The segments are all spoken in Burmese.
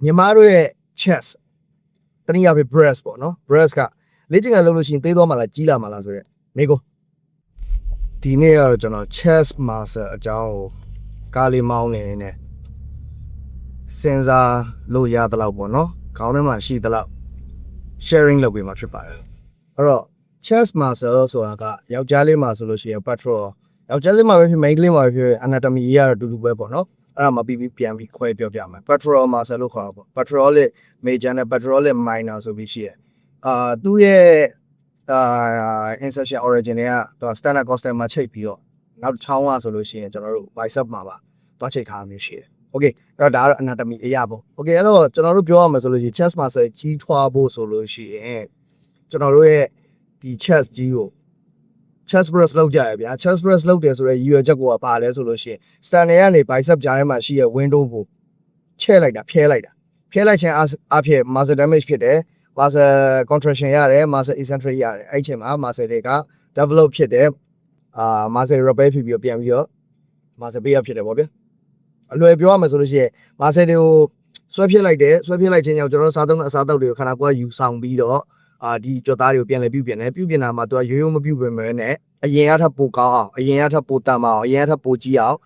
ညီမတို့ရဲ့ chest တနည်းအားဖြင့် breast ပေါ့နော် breast ကလေ့ကျင့်ခန်းလုပ်လို့ရှိရင်သေးသွားမှလားကြီးလာမှလားဆိုရက်မိကိုဒီနေ့ကတော့ကျွန်တော် chest muscle အကြောင်းကိုကားလေးမောင်းနေနေစဉ်းစားလို့ရသလောက်ပေါ့နော်ခေါင်းထဲမှာရှိသလောက် sharing လုပ်ပေးမှာဖြစ်ပါတယ်အဲ့တော့ chest muscle ဆိုတာကယောက်ျားလေးမှာဆိုလို့ရှိရင် pectoral ယောက်ျားလေးမှာပဲဖြစ် main ကလေးမှာပဲဖြစ် anatomy ကြီးကတော့တူတူပဲပေါ့နော်အဲ့ဒါမှပြီးပြန်ပြီးခွဲပြောပြမယ် pectoral muscle လို့ခေါ်တာပေါ့ pectoralis major နဲ့ pectoralis minor ဆိုပြီးရှိရသူ့ရဲ့insertion origin တွေကသူ sternum costal မှာချိတ်ပြီးတော့နောက်ချောင်းကဆိုလို့ရှိရင်ကျွန်တော်တို့ bicep မှာပါသွားချိတ်ထားမျိုးရှိတယ် okay အဲ့တော့ဒါကတော့ anatomy အရာပေါ့ okay အဲ့တော့ကျွန်တော်တို့ပြောရမှာဆိုလို့ရှိရင် chest muscle ကြီးထွားဖို့ဆိုလို့ရှိရင်ကျွန်တော်တို့ရဲ့ဒီ chest ကြီးကို chest press လုပ်ကြရဗျာ chest press လုပ်တယ်ဆိုတော့ရည်ရွယ်ချက်ကိုပါလဲဆိုလို့ရှိရင် sternum ကနေ bicep ကြားထဲမှာရှိတဲ့ window ကိုချဲ့လိုက်တာဖျဲလိုက်ခြင်းအဖြစ် muscle damage ဖြစ်တယ် muscle contraction ရတယ် muscle eccentric ရတယ်အဲ့ချိန်မှာ muscle တွေက develop ဖြစ်တယ်muscle repair ဖြစ်ပြီးပြန်ပြီးတော့ muscle build up ဖြစ်တယ်ပေါ့ဗျာအလွယ်ပြောရမယ်ဆိုလို့ရှိရင် muscle တွေကိုဆွဲဖြစ်လိုက်တယ်ဆွဲဖြစ်လိုက်ခြင်းကြောင့်ကျွန်တော်စားသုံးတဲ့အစားအသောက်တွေကိုခန္ဓာကိုယ်ကယူဆောင်ပြီးတော့ဒီကြွက်သားတွေကိုပြန်လဲပြုပြင်တယ်ပြုပြင်တာမှာသူကရိုးရိုးမပြုပြင်မဲနဲ့အရင်အထက်ပိုကောင်းအောင်အရင်အထက်ပိုတန်မအောင်အရင်အထက်ပိုကြီးအောင်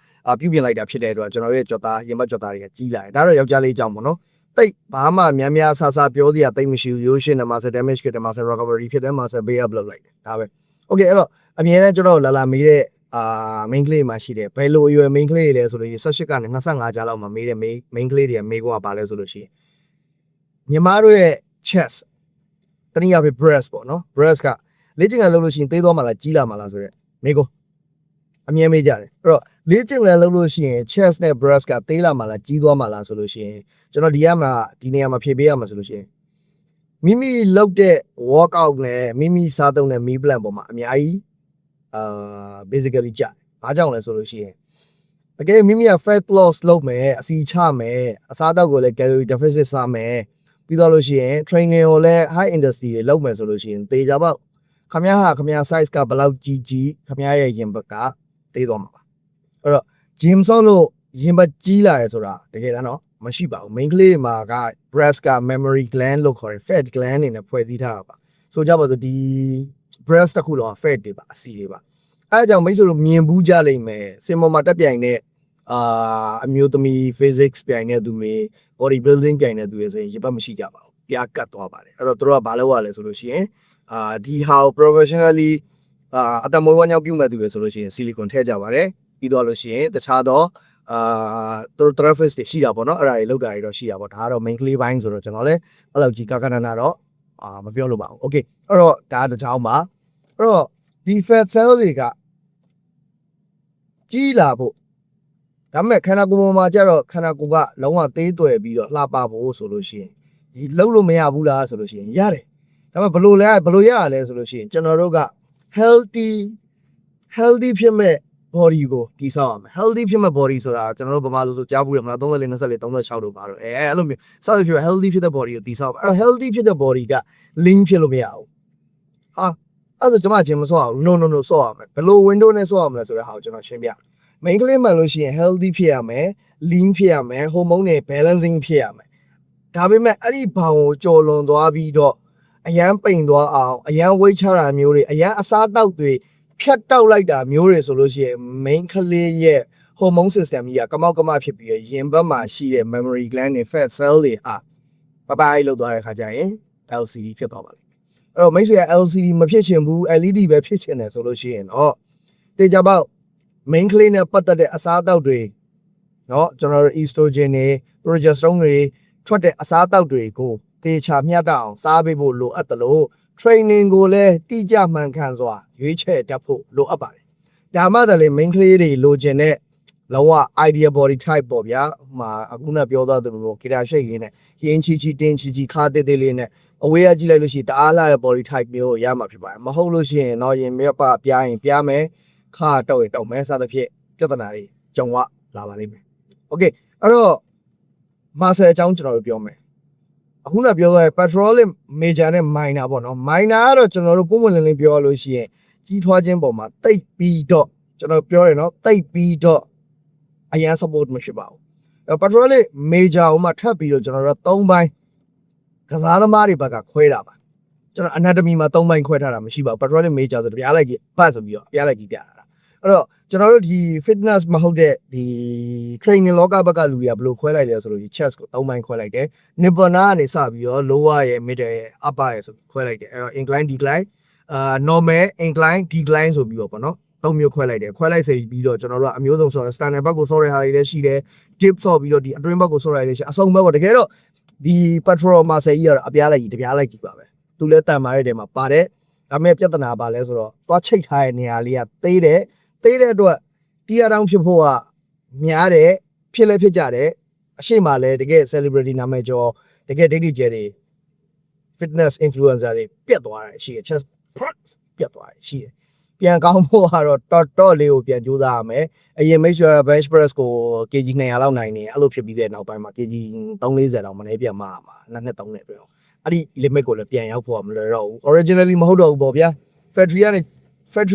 ပြုပြင်လိုက်တာဖြစ်တဲ့အတွက်ကျွန်တော်ရဲ့ကြွက်သားရင်ဘတ်ကြွက်သားတွေကကြီးလာတယ်ဒါတော့ယောက်ျားလေးအကြောင်းပေါ့နော်တိတ်ဘာမှများများဆဆပြောစရာတိတ်မရှိဘူးရိုးရှင်းတယ် muscle damage ဖြစ်တယ် muscle recovery ဖြစ်တယ် muscle build up လုပ်လိုက်တယ်ဒါပဲ okay အဲ့တော့အမြဲတမ်းကျွန်တော်လာမေးတဲ့main ကလေးမှာရှိတယ်ဘယ်လိုအရွယ် main ကလေးတွေလဲဆိုလို့18ကနေ25ကြားလောက်မှာမေးတဲ့ main ကလေးတွေကမေးခွန်းကပါလဲဆိုလို့ရှိရင်ညီမတို့ရဲ့ chest တနည်းအားဖြင့် breast ပေါ့နော် breast ကလေ့ကျင့်ခန်းလုပ်လို့ရှိရင်သေးသွားမှလားကြီးလာမှလားဆိုရက်မေးကိုအမြဲမေးကြတယ်အဲ့တော့လေ့ကျင့်ခန်းလုပ်လို့ရှိရင် chest နဲ့ breast ကသေးလာမှလားကြီးသွားမှလားဆိုလို့ရှိရင်ကျွန်တော်ဒီနေရာမှာဖြေပေးရမှာဆိုလို့ရှိရင်မိမိလုပ်တဲ့ workout နဲ့မိမိစားသုံးတဲ့ meal plan ပေါ်မှာအများကြီးbasically ကြာဘာကြောင့်လဲဆိုလို့ရှိရင်အကယ်မိမိက fat loss လုပ်မယ်အစီချမယ်အစားအသောက်ကိုလည်း calorie deficit စားမယ်ပြီးတော့လို့ရှိရင် training ကိုလည်း high intensity တွေလုပ်မယ်ဆိုလို့ရှိရင်တေချာပေါက်ခမရ size ကဘယ်လောက်ကြီးခမရရဲ့ရင်ဘတ်ကသေးသွားမှာပါအဲ့တော့ gym ဆော့လို့ရင်ဘတ်ကြီးလာရဆိုတာတကယ်တမ်းတော့မရှိပါဘူး main ကလေးမှာက breast က mammary gland လို့ခေါ်တယ် fat gland နေနဲ့ဖွဲ့စည်းထားတာပါဆိုကြပါစို့ဒီ breast တစ်ခုလုံး fat တွေပါအဆီတွေပါအဲအကြောင်းမိတ်ဆွေတို့မြင်ဘူးကြလိမ့်မယ်စင်ပေါ်မှာတက်ပြိုင်တဲ့အမျိုးသမီး physics ပြိုင်တဲ့သူတွေ body building ပြိုင်တဲ့သူတွေဆိုရင်ရင်ဘတ်မရှိကြပါဘူးပြားကတ်သွားပါတယ်အဲ့တော့တို့ကဘာလုပ်ရလဲဆိုလို့ရှိရင်ဒီဟာကို professionally အတမွေးဝမ်းကြောင်းပြုမဲ့သူတွေဆိုလို့ရှိရင် silicone ထည့်ကြပါတယ်ပြီးတော့လို့ရှိရင်တခြားတော့တို့ therapist တွေရှိတာပေါ့နော်အဲ့ဒါတွေလောက်တာတွေတော့ရှိတာပေါ့ဒါကတော့ main ကလေးပိုင်းဆိုတော့ကျွန်တော်လည်းအဲ့လောက်ကြီးကနနာတော့မပြောလို့ပါဘူး okay အဲ့တော့ဒါတခြားမှာအဲ့တော့ဒီ fat cell တွေကကြီးလာဖို့ဒါပေမဲ့ခန္ဓာကိုယ်ပေါ်မှာကျတော့ခန္ဓာကိုယ်ကလုံးဝသေးသွယ်ပြီးတော့လှပဖို့ဆိုလို့ရှိရင်ဒီလှုပ်လို့မရဘူးလားဆိုလို့ရှိရင်ရတယ်ဒါပေမဲ့ဘယ်လိုရရလဲဆိုလို့ရှိရင်ကျွန်တော်တို့က healthy ဖြစ်မဲ့ body ကိုတည်ဆောက်ရမယ် healthy ဖြစ်မဲ့ body ဆိုတာကျွန်တော်တို့ဗမာလိုဆိုကြားဘူးရမလား34 24 36တို့ပါတော့အဲ့လိုမျိုးစသဖြင့် healthy ဖြစ်တဲ့ body ကိုတည်ဆောက်အဲ့ healthy ဖြစ်တဲ့ body က lean ဖြစ်လို့မရဘူးဟာအဲ့ဆိုကျွန်မချင်းမဆော့အောင် no ဆော့ရမယ်ဘယ်လို window နဲ့ဆော့ရမလဲဆိုတဲ့ဟာကိုကျွန်တော်ရှင်းပြ main ကလေးမှန်လို့ရှိရင် healthy ဖြစ်ရမယ် lean ဖြစ်ရမယ် hormone တွေ balancing ဖြစ်ရမယ်ဒါပေမဲ့အဲ့ဒီဘောင်ကိုကျော်လွန်သွားပြီးတော့အရန်ပိန်သွားအောင်အရန် weight ချတာမျိုးတွေအရန်အစားတောက်တွေဖြတ်တောက်လိုက်တာမျိုးတွေဆိုလို့ရှိရင် main ကလေးရဲ့ hormone system ကြီးကကမောက်ကမဖြစ်ပြီးရင်ဘတ်မှာရှိတဲ့ mammary gland တွေ fat cell တွေဟာပလောက်သွားတဲ့ခါကျရင် LCD ဖြစ်သွားပါလိမ့်မယ်အဲ့တော့မိတ်ဆွေက LCD မဖြစ်ချင်ဘူး LED ပဲဖြစ်ချင်တယ်ဆိုလို့ရှိရင်တော့တေချာပေါက် main ကလေးနဲ့ပတ်သက်တဲ့အစားအသောက်တွေเนาะကျွန်တော်တို့ estrogen တွေ progesterone တွေထွက်တဲ့အစားအသောက်တွေကိုတေချာမျှတအောင်စားပေးဖို့လိုအပ်တယ်လို့ training ကိုလည်းတိကျမှန်ကန်စွာရွေးချယ်တတ်ဖို့လိုအပ်ပါတယ်ဒါမှသာလေ main ကလေးတွေလိုချင်တဲ့လောက ideal body type ပေါ့ဗျာအခုနပြောသွားသလို Kira shake လေးနဲ့ရင်းချီတင်းချီခါတေးလေးနဲ့အဝေးကကြည့်လိုက်လို့ရှိရင်တအားလာတဲ့ body type မျိုးကိုရမှာဖြစ်ပါတယ်မဟုတ်လို့ရှိရင်တော့ရင်မြတ်ပပြားရင်ပြားမယ်ခါတောက်ရင်တောက်မယ်စသဖြင့်ပြဿနာတွေကြုံရလာပါလိမ့်မယ် okay အဲ့တော့ muscle အကြောင်းကျွန်တော်တို့ပြောမယ်အခုနပြောသွားတဲ့ pectoralis major နဲ့ minor ပေါ့နော် minor ကတော့ကျွန်တော်တို့ပုံမှန်လင်းပြောလို့ရှိရင်ကြီးထွားခြင်းပုံမှာတိတ်ပြီးတော့ကျွန်တော်ပြောတယ်နော်တိတ်ပြီးတော့အရန် support မရှိပါဘူး patrol လေး major ဟိုမှာထပ်ပြီးတော့ကျွန်တော်တို့3ပိုင်းကစားသမားတွေဘက်ကခွဲတာပါကျွန်တော် anatomy မှာ3ပိုင်းခွဲထားတာမရှိပါဘူး patrol လေး major ဆိုတပြားလိုက်ကြီးဖတ်ဆိုပြီးတော့ပြားလိုက်ကြီးပြတာအဲ့တော့ကျွန်တော်တို့ဒီ fitness မဟုတ်တဲ့ဒီ training လောကဘက်ကလူတွေကဘယ်လိုခွဲလိုက်လဲဆိုလို့ဒီ chest ကို3ပိုင်းခွဲလိုက်တယ် nipple နာကနေစပြီးတော့ lower ရဲ့ middle ရဲ့ upper ရဲ့ဆိုခွဲလိုက်တယ်အဲ့တော့ incline decline normal incline decline ဆိုပြီးတော့ပေါ့နော်3မျိုးခွဲလိုက်တယ်ခွဲလိုက်စေပြီးတော့ကျွန်တော်တို့ကအမျိုးစုံဆိုတော့ standard ဘက်ကိုဆော့ရတဲ့ဟာတွေလည်းရှိတယ် dip ဆော့ပြီးတော့ဒီအတွင်းဘက်ကိုဆော့ရတဲ့ရှိအစုံဘက်ပေါ့တကယ်တော့ဒီ patrol muscle ကြီးကတော့အပြားလိုက်ကြီးတပြားလိုက်ကြီးပါပဲသူလည်းတန်မာတဲ့တဲမှာပါတယ်ဒါပေမဲ့ပြဿနာပါလဲဆိုတော့သွားချိတ်ထားတဲ့နေရာလေးကသေးတဲ့အတွက်တရားတောင်ဖြစ်ဖို့ကများတယ်ဖြစ်လဲဖြစ်ကြတယ်အရှိမလဲတကယ် celebrity နာမည်ကျော်တကယ်ဒိတ်ကျဲတွေ fitness influencer တွေပြတ်သွားတယ်ရှိတယ် chest ပြတ်သွားတယ်ရှိတယ်ပြန်ကောင်းဖို့ကတော့တော့လေးကိုပြန်ကြိုးစားရမယ်အရင် make sure bench press ကို kg 200လောက်နိုင်နေအဲ့လိုဖြစ်ပြီးတဲ့နောက်ပိုင်းမှာ kg 340တောင်မနေပြန်မှာနှစ်3နဲ့ပြောအဲ့ဒီ limit ကိုလည်းပြန်ရောက်ဖို့မလွယ်တော့ဘူး originally မဟုတ်တော့ဘူးပေါ့ဗျာ factory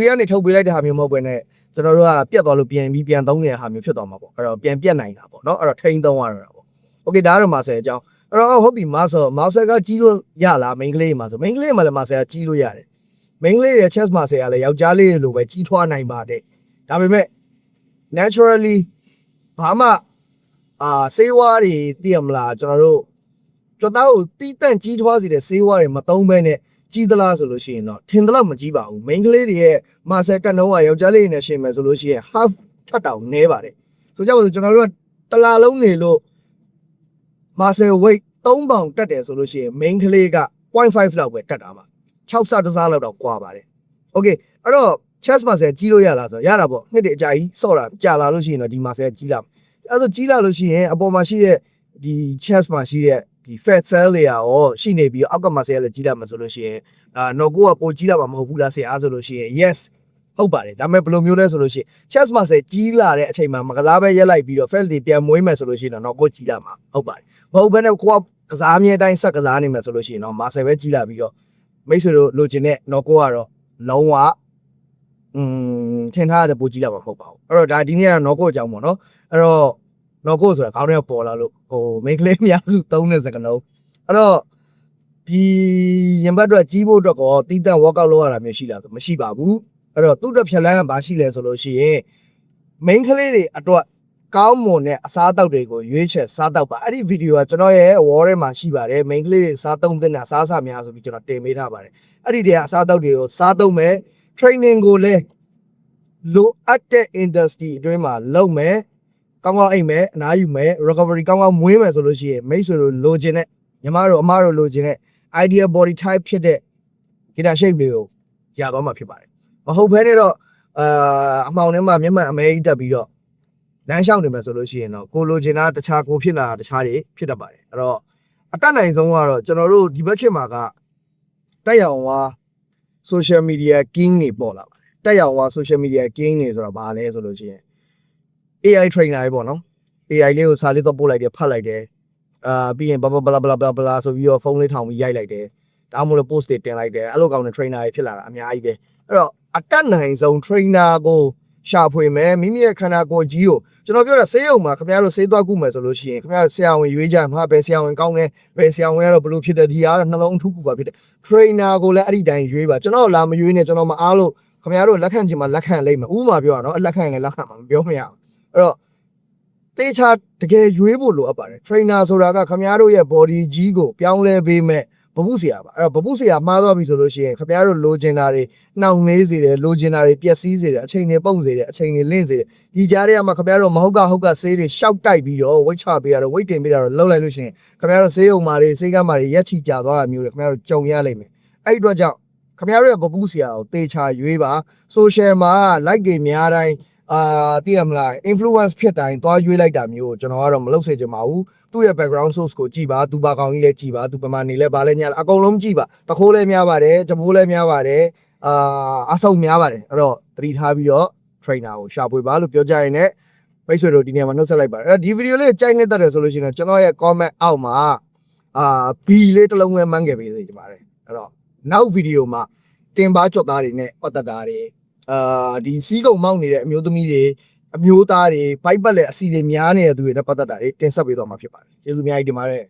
ကနေထုတ်ပေးလိုက်တဲ့ဟာမျိုးမဟုတ်ဘဲနဲ့ကျွန်တော်တို့ကပြတ်သွားလို့ပြန်သုံးနေတဲ့ဟာမျိုးဖြစ်သွားမှာပေါ့အဲ့တော့ပြန်ပြတ်နိုင်တာပေါ့เนาะအဲ့တော့ထိန်းသုံးရတာပေါ့ okay ဒါကတော့ muscle အကြောင်းအဲ့တော့ဟုတ်ပြီ muscle ကကြီးလို့ရလား main ကလေးမှာဆို main ကလေးမှာလည်း muscle ကကြီးလို့ရတယ် main ကလေးရဲ့ chest muscle ကလည်းယောက်ျားလေးလိုပဲကြီးထွားနိုင်ပါတယ်ဒါပေမဲ့ naturally ဘာမှဆေးဝါးတွေသိရမလားကျွန်တော်တို့ကျွန်တော်တို့တီးတန့်ကြီးထွားစေတဲ့ဆေးဝါးတွေမသုံးဘဲနဲ့ကြီးသလားဆိုလို့ရှိရင်တော့ထင်သလောက်မကြီးပါဘူး main ကလေးတွေရဲ့ muscle တက်နှုန်းကယောက်ျားလေးတွေနဲ့ရှင်မယ်ဆိုလို့ရှိရင် half ထပ်တောင်နည်းပါတယ်ဆိုကြပါစို့ကျွန်တော်တို့ကတလားလုံးနေလို့ muscle weight 3ပေါင်တက်တယ်ဆိုလို့ရှိရင် main ကလေးက 0.5 လောက်ပဲတက်တာပါ6ဆတစားလောက်တော့ကွာပါတယ် okay အဲ့တော့ chest muscle ကြီးလို့ရလားဆိုတော့ရတာပေါ့နှစ်တည်းအကြာကြီးဆော့တာကြာလာလို့ရှိရင်တော့ဒီ muscle ကြီးလာအဲ့ဆိုကြီးလာလို့ရှိရင်အပေါ်မှာရှိတဲ့ဒီ chest မှာရှိတဲ့ဒီ fat cell တွေရောရှိနေပြီးအောက်က muscle လည်းကြီးလာမှာဆိုလို့ရှိရင်နော်ကိုကပိုကြီးလာမှာမဟုတ်ဘူးလားဆရာဆိုလို့ရှိရင် yes ဟုတ်ပါတယ်ဒါပေမဲ့ဘယ်လိုမျိုးလဲဆိုလို့ရှိရင် chest muscle ကြီးလာတဲ့အချိန်မှာမကစားပဲရက်လိုက်ပြီးတော့ fat တွေပြန်မွေးမယ်ဆိုလို့ရှိရင်တော့နော်ကိုကြီးလာမှာဟုတ်ပါတယ်မဟုတ်ဘဲနဲ့ကိုကကစားမြဲတိုင်းဆက်ကစားနေမယ်ဆိုလို့ရှိရင်တော့ muscle ပဲကြီးလာပြီးတော့မိတ်ဆွေတို့လိုချင်တဲ့နော်ကိုကတော့လုံးဝထင်ထားတဲ့ပိုကြီးလာမှာမဟုတ်ပါဘူးအဲ့တော့ဒါဒီနေ့ကနော်ကိုအကြောင်းပေါ့နော်အဲ့တော့နော်ကိုဆိုတာခေါင်းထဲပေါ်လာလို့ဟိုမိန်းကလေးအများစုသုံးတဲ့စကားလုံးအဲ့တော့ဒီရင်ဘတ်အတွက်ကြီးဖို့အတွက်ကောတီးတန့် workout လုပ်ရတာမျိုးရှိလားဆိုမရှိပါဘူးအဲ့တော့သူ့အတွက်ဖြတ်လန်းကဘာရှိလဲဆိုလို့ရှိရင်မိန်းကလေးတွေအတွက်ကောင်းမွန်တဲ့အစားအသောက်တွေကိုရွေးချယ်စားတော့ပါအဲ့ဒီဗီဒီယိုကကျွန်တော်ရဲ့ wall ထဲမှာရှိပါတယ်မိန်းကလေးတွေစားသုံးတဲ့စားအစာများဆိုပြီးကျွန်တော်တင်ပေးထားပါတယ်အဲ့ဒီတည်းကအစားအသောက်တွေကိုစားသုံးမယ် training ကိုလည်းလိုအပ်တဲ့ industry အတွင်းမှာလုပ်မယ်ကောင်းကောင်းအိပ်မယ်အနားယူမယ် recovery ကောင်းကောင်းမွေးမယ်ဆိုလို့ရှိရင်မိတ်ဆွေတို့လိုချင်တဲ့ညီမတို့အမတို့လိုချင်တဲ့ ideal body type ဖြစ်တဲ့ guitar shape လေးကိုရသွားမှာဖြစ်ပါတယ်မဟုတ်ဘဲနဲ့တော့အမှောင်ထဲမှာမျက်မှန်အမဲကြီးတက်ပြီးတော့လမ်းလျှောက်နေမယ်ဆိုလို့ရှိရင်တော့ကိုလိုချင်တာတခြားကိုဖြစ်လာတာတခြားတွေဖြစ်တတ်ပါတယ်အဲ့တော့အတက်နိုင်ဆုံးကတော့ကျွန်တော်တို့ဒီဘက်ခေတ်မှာကတက်ရောင်ဝါ social media king တွေပေါ်လာပါတယ်တက်ရောင်ဝါ social media king တွေဆိုတာဘာလဲဆိုလို့ရှိရင် AI trainer တွေပေါ့နော် AI လေးကိုစာလေးတော့ပို့လိုက်တယ်ဖတ်လိုက်တယ်ပြီးရင်ဘလဆိုပြီးတော့ဖုန်းလေးထောင်ပြီးရိုက်လိုက်တယ်ဒါမှမဟုတ် post တွေတင်လိုက်တယ်အဲ့လိုကောင်းတဲ့ trainer တွေဖြစ်လာတာအများကြီးပဲအဲ့တော့အတက်နိုင်ဆုံး trainer ကိုရှာဖွေမယ်မိမိရဲ့ခန္ဓာကိုယ်ကြီးကိုကျွန်တော်ပြောတာဆေးရုံမှာခင်ဗျားတို့ဆေးသွားကုမယ်ဆိုလို့ရှိရင်ခင်ဗျားဆရာဝန်ရွေးကြမှာပဲဆရာဝန်ကောင်းတယ်ပဲဆရာဝန်ကတော့ဘယ်လိုဖြစ်တယ်ဒီအားနှလုံးအထူးကူပါဖြစ်တယ် trainer ကိုလည်းအဲ့ဒီတိုင်းရွေးပါကျွန်တော်လာမရွေးနဲ့ကျွန်တော်မအားလို့ခင်ဗျားတို့လက်ခံချင်မှလက်ခံလိမ့်မယ်ဥပမာပြောရအောင်လက်ခံရင်လည်းလက်ခံမှာမပြောမရအောင်အဲ့တော့တေချာတကယ်ရွေးဖို့လိုအပ်ပါတယ် trainer ဆိုတာကခင်ဗျားတို့ရဲ့ body ကြီးကိုပြောင်းလဲပေးမဲ့ဘပုဆရာပါအဲ့တော့ဘပုဆရာမှားသွားပြီဆိုလို့ရှိရင်ခင်ဗျားတို့လိုချင်တာတွေနှောင့်နှေးစေတယ်လိုချင်တာတွေပျက်စီးစေတယ်အချိန်တွေပုံစေတယ်အချိန်တွေလင့်စေတယ်ဒီကြားထဲမှာခင်ဗျားတို့မဟုတ်ကဆေးတွေရှောက်တိုက်ပြီးတော့ဝိတ်ချပေးရတော့ဝိတ်တင်ပေးရတော့လှုပ်လိုက်လို့ရှိရင်ခင်ဗျားတို့ဆေးရုံမာတွေဆေးကမ်းမာတွေရက်ချီကြသွားတာမျိုးတွေခင်ဗျားတို့ကြုံရလိမ့်မယ်အဲ့ဒီအတွက်ကြောင့်ခင်ဗျားတို့ရဲ့ဘပုဆရာကိုတေချာရွေးပါ social မှာ like တွေများတိုင်းသိရမလား influence ဖြစ်တိုင်းတွားရွေးလိုက်တာမျိုးကျွန်တော်ကတော့မလုပ်စေချင်ပါဘူးသူ့ရဲ့ background source ကိုကြည့်ပါသူပါကောင်ကြီးလည်းကြည့်ပါသူပမာနေလဲဗာလဲညာအကုန်လုံးကြည့်ပါတခိုးလည်းများပါတယ်ကြမိုးလည်းများပါတယ်အဆုံများပါတယ်အဲ့တော့သတိထားပြီးတော့ trainer ကိုရှာဖွေပါလို့ပြောကြရင်လည်းမိတ်ဆွေတို့ဒီနေရာမှာနှုတ်ဆက်လိုက်ပါတယ်အဲ့ဒီဗီဒီယိုလေးကြိုက်နေတတ်တယ်ဆိုလို့ရှိရင်ကျွန်တော်ရဲ့ comment အောက်မှာB လေးတစ်လုံးပဲမှန်းခဲ့ပေးစေချင်ပါတယ်အဲ့တော့နောက်ဗီဒီယိုမှာတင်ပါကြော့သားတွေနဲ့ပတ်သက်တာတွေဒီစီးကုံမောက်နေတဲ့အမျိုးသမီးတွေ အမျိုးသားတွေဘိုက်ပတ်လက်အစီတွေများနေတဲ့သူတွေနဲ့ပတ်သက်တာတွေတင်ဆက်ပေးသွားမှာဖြစ်ပါတယ်ကျေးဇူးအများကြီးတင်ပါတယ်